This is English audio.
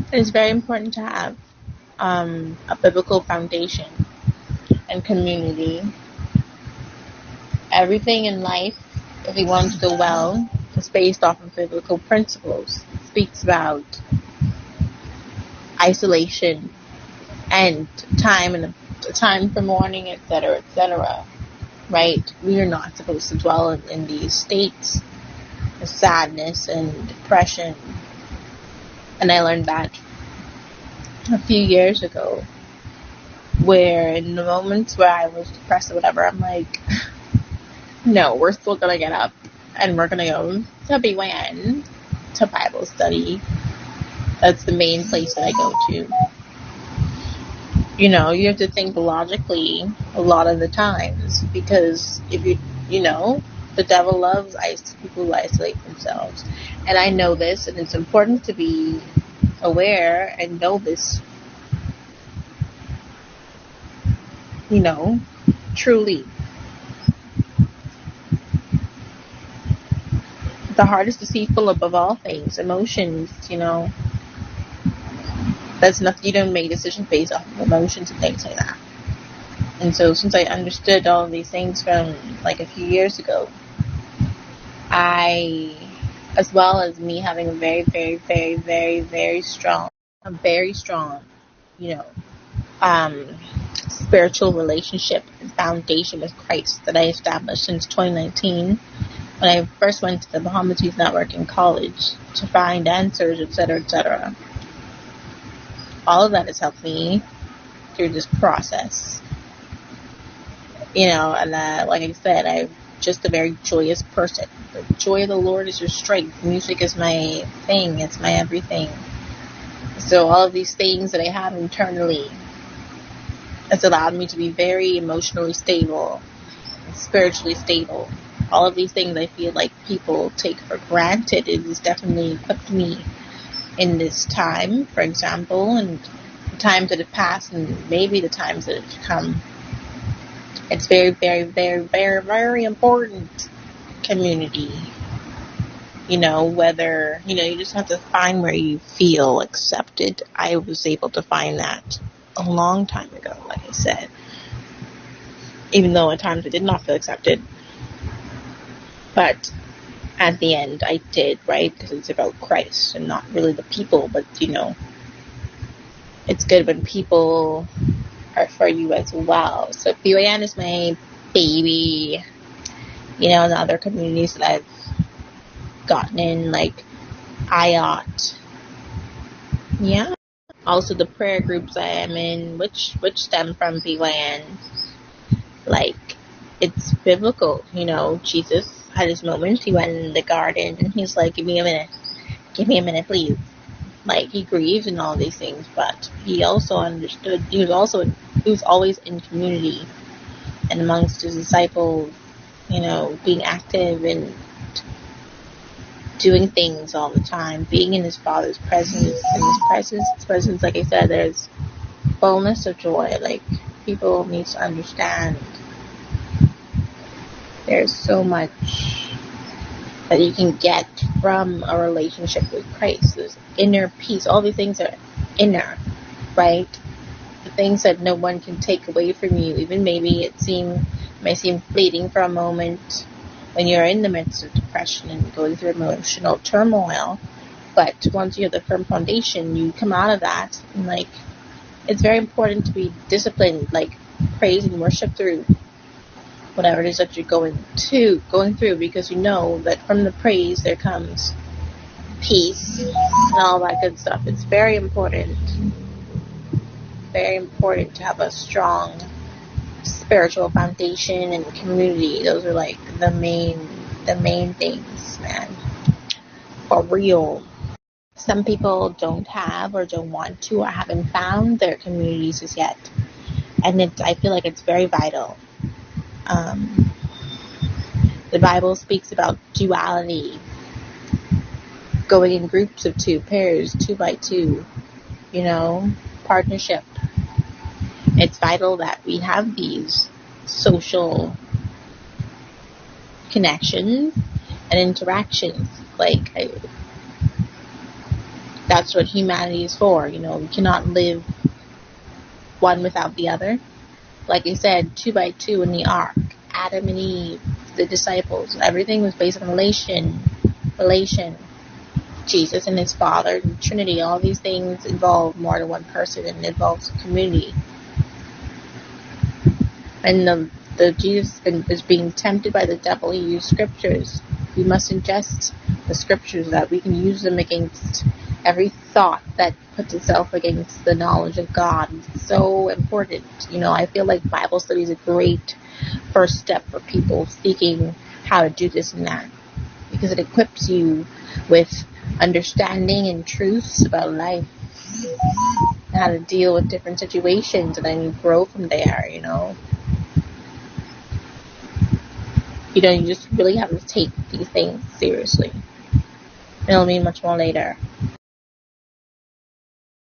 It's very important to have a biblical foundation and community. Everything in life, if we want to go well, is based off of biblical principles. It speaks about isolation and time for mourning, etc., etc. Right? We are not supposed to dwell in these states of sadness and depression. And I learned that a few years ago, where in the moments where I was depressed or whatever, I'm like, no, we're still gonna get up and we're gonna go to BYN, to Bible study. That's the main place that I go to. You know, you have to think logically a lot of the times, because if the devil loves people who isolate themselves. And I know this, and it's important to be aware and know this, truly. The heart is deceitful above all things. Emotions, that's nothing. You don't make decisions based off of emotions and things like that. And so since I understood all of these things from like a few years ago, as well as me having a very, very, very, very, very strong, spiritual relationship and foundation with Christ that I established since 2019, when I first went to the Bahamas Youth Network in college to find answers, etc., etc. All of that has helped me through this process. And like I said, I'm just a very joyous person. The joy of the Lord is your strength. Music is my thing. It's my everything. So all of these things that I have internally, it's allowed me to be very emotionally stable, spiritually stable. All of these things I feel like people take for granted. It has definitely equipped me in this time, for example, and the times that have passed, and maybe the times that have come. It's very, very, very, very, very important, community. Whether, you just have to find where you feel accepted. I was able to find that a long time ago, like I said. Even though at times I did not feel accepted. But at the end, I did, right? Because it's about Christ and not really the people. But, it's good when people are for you as well. So BYN is my baby. The other communities that I've gotten in, like IOT. Yeah. Also the prayer groups I am in, which stem from BYN. Like, it's biblical, Jesus had his moment. He went in the garden and he's like, give me a minute, please. Like, he grieved and all these things, but he also understood. He was always in community and amongst his disciples, being active and doing things all the time, being in his Father's presence. In his presence, like I said, there's fullness of joy. Like, people need to understand there's so much that you can get from a relationship with Christ. There's inner peace. All these things are inner, right? The things that no one can take away from you. Even maybe it may seem fleeting for a moment when you're in the midst of depression and going through emotional turmoil. But once you have the firm foundation, you come out of that. And it's very important to be disciplined, praise and worship through whatever it is that you're going through, because you know that from the praise there comes peace and all that good stuff. It's very important to have a strong spiritual foundation and community. Those are the main things, man, for real. Some people don't have or don't want to or haven't found their communities as yet, and I feel like it's very vital. The Bible speaks about duality, going in groups of two, pairs, 2 by 2, partnership. It's vital that we have these social connections and interactions. That's what humanity is for. We cannot live one without the other. Like I said, 2 by 2 in the ark, Adam and Eve, the disciples, everything was based on relation. Jesus and his Father, the Trinity, all these things involve more than one person, and it involves a community. And the Jesus is being tempted by the devil. He used scriptures. We must ingest the scriptures that we can use them against every thought that puts itself against the knowledge of God. It's so important. I feel like Bible study is a great first step for people seeking how to do this and that, because it equips you with understanding and truths about life, how to deal with different situations, and then you grow from there. You just really have to take these things seriously. It'll mean much more later.